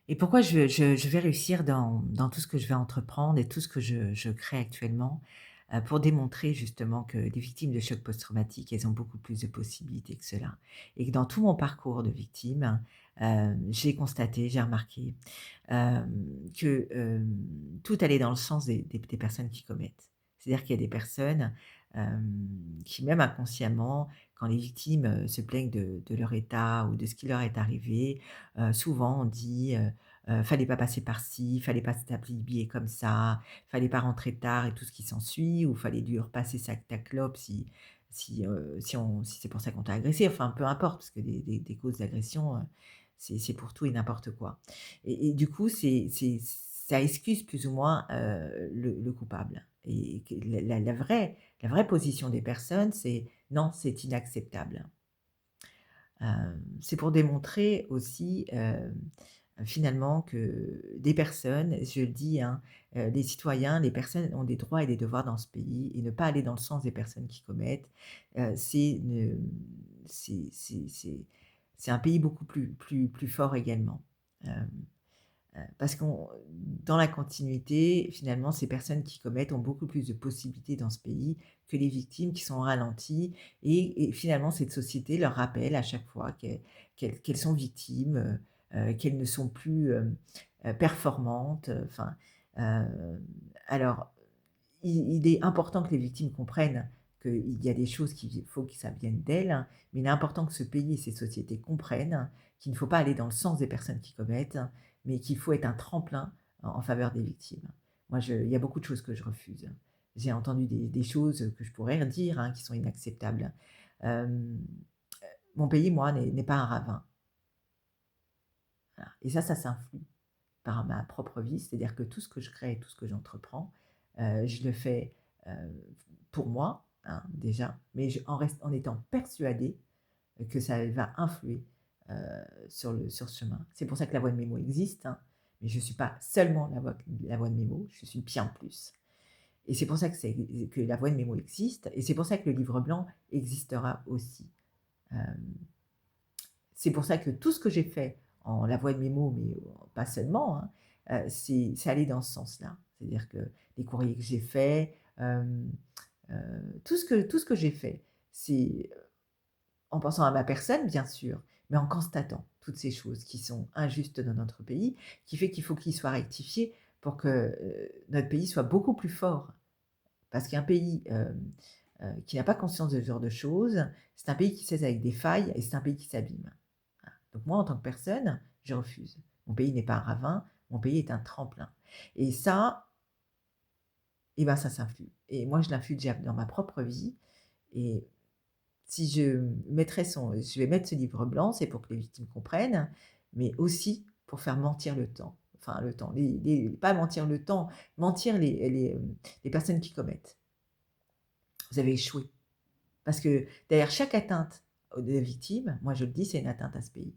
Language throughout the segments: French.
Et pourquoi je vais réussir dans tout ce que je vais entreprendre et tout ce que je crée actuellement, pour démontrer justement que les victimes de choc post-traumatique, elles ont beaucoup plus de possibilités que cela. Et que dans tout mon parcours de victime, j'ai constaté, j'ai remarqué, que, tout allait dans le sens des personnes qui commettent. C'est-à-dire qu'il y a des personnes, qui même inconsciemment, quand les victimes, se plaignent de leur état ou de ce qui leur est arrivé, souvent on dit, «Fallait pas passer par ci, fallait pas se taper le billet comme ça, fallait pas rentrer tard» et tout ce qui s'ensuit, ou «Fallait lui repasser ta clope si c'est pour ça qu'on t'a agressé». Enfin, peu importe, parce que des causes d'agression, c'est pour tout et n'importe quoi. Et du coup, ça excuse plus ou moins, le coupable, et que la vraie position des personnes, c'est: «Non, c'est inacceptable». C'est pour démontrer aussi, finalement, que des personnes, je le dis, hein, les citoyens, les personnes ont des droits et des devoirs dans ce pays, et ne pas aller dans le sens des personnes qui commettent, c'est ne c'est un pays beaucoup plus fort également. Hem Parce qu'on dans la continuité, finalement, ces personnes qui commettent ont beaucoup plus de possibilités dans ce pays que les victimes qui sont au ralenti, et finalement cette société leur rappelle à chaque fois qu'elles sont victimes, qu'elles ne sont plus, performantes, enfin, heu, alors il est important que les victimes comprennent qu'il y a des choses qu'il faut que ça vienne d'elles, hein, mais il est important que ce pays et ces sociétés comprennent qu'il ne faut pas aller dans le sens des personnes qui commettent, mais qu'il faut être un tremplin en faveur des victimes. Moi, il y a beaucoup de choses que je refuse. J'ai entendu des choses que je pourrais redire, hein, qui sont inacceptables. Hem, Mon pays, moi, n'est pas un ravin, voilà, et ça s'influe par ma propre vie. C'est-à-dire que tout ce que je crée et tout ce que j'entreprends, je le fais, heu, pour moi, hein, déjà, mais en étant persuadée que ça va influer, sur ce chemin. C'est pour ça que la voix de Mémo existe, hein, mais je ne suis pas seulement la voix de Mémo, je suis bien plus. Et c'est pour ça que la voix de Mémo existe, et c'est pour ça que le livre blanc existera aussi. Hem C'est pour ça que tout ce que j'ai fait en la voix de Mémo, mais pas seulement, hein, c'est aller dans ce sens-là. C'est-à-dire que les courriers que j'ai faits, tout ce que j'ai fait, c'est, en pensant à ma personne, bien sûr, mais en constatant toutes ces choses qui sont injustes dans notre pays, qui fait qu'il faut qu'il soit rectifié pour que, notre pays soit beaucoup plus fort. Parce qu'un pays, qui n'a pas conscience de ce genre de choses, c'est un pays qui cesse avec des failles, et c'est un pays qui s'abîme. Voilà. Donc moi, en tant que personne, je refuse. Mon pays n'est pas un ravin, mon pays est un tremplin. Et ça, et ben, ça s'influe. Et moi, je l'influe déjà dans ma propre vie. Et si je vais mettre ce livre blanc, c'est pour que les victimes comprennent, mais aussi pour faire mentir le temps. Enfin, le temps, pas mentir le temps, mentir les personnes qui commettent. Vous avez échoué. Parce que derrière chaque atteinte des victimes, moi je le dis, c'est une atteinte à ce pays.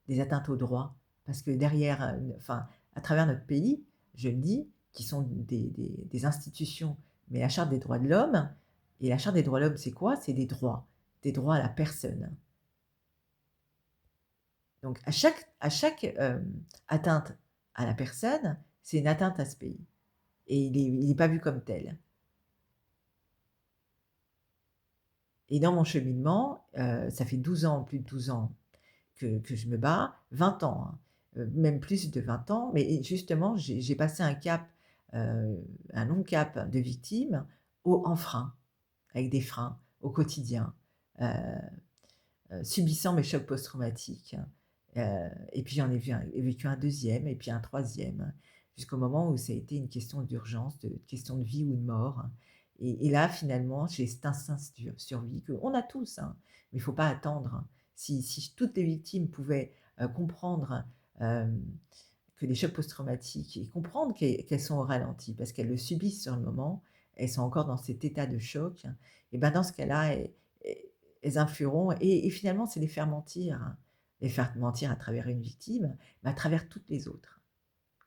Des atteintes aux droits. Parce que derrière, enfin, à travers notre pays, je le dis, qui sont des institutions, mais la Charte des droits de l'homme, et la Charte des droits de l'homme, c'est quoi? C'est des droits à la personne. Donc à chaque atteinte à la personne, c'est une atteinte à ce pays, et il est pas vu comme tel. Et dans mon cheminement, ça fait 12 ans, plus de 12 ans que je me bats, 20 ans, hein, même plus de 20 ans, mais justement, j'ai passé un long cap de victime en frein, avec des freins au quotidien, heu subissant mes chocs post-traumatiques, et puis j'en ai vécu un deuxième et puis un troisième, jusqu'au moment où ça a été une question d'urgence, question de vie ou de mort, et là, finalement, j'ai cet instinct de survie qu'on a tous, hein, mais il ne faut pas attendre. Si toutes les victimes pouvaient, comprendre, hem, que les chocs post-traumatiques, et comprendre qu'elles sont au ralenti parce qu'elles le subissent sur le moment, elles sont encore dans cet état de choc, et ben, dans ce cas-là, elles influeront, et finalement, c'est les faire mentir, hein. Les faire mentir à travers une victime, mais à travers toutes les autres.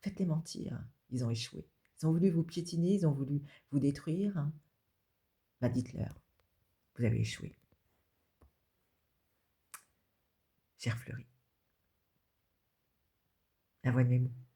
Faites-les mentir, ils ont échoué. Ils ont voulu vous piétiner, ils ont voulu vous détruire, bah, dites-leur, vous avez échoué. Chère Fleury. La voix de mes mots.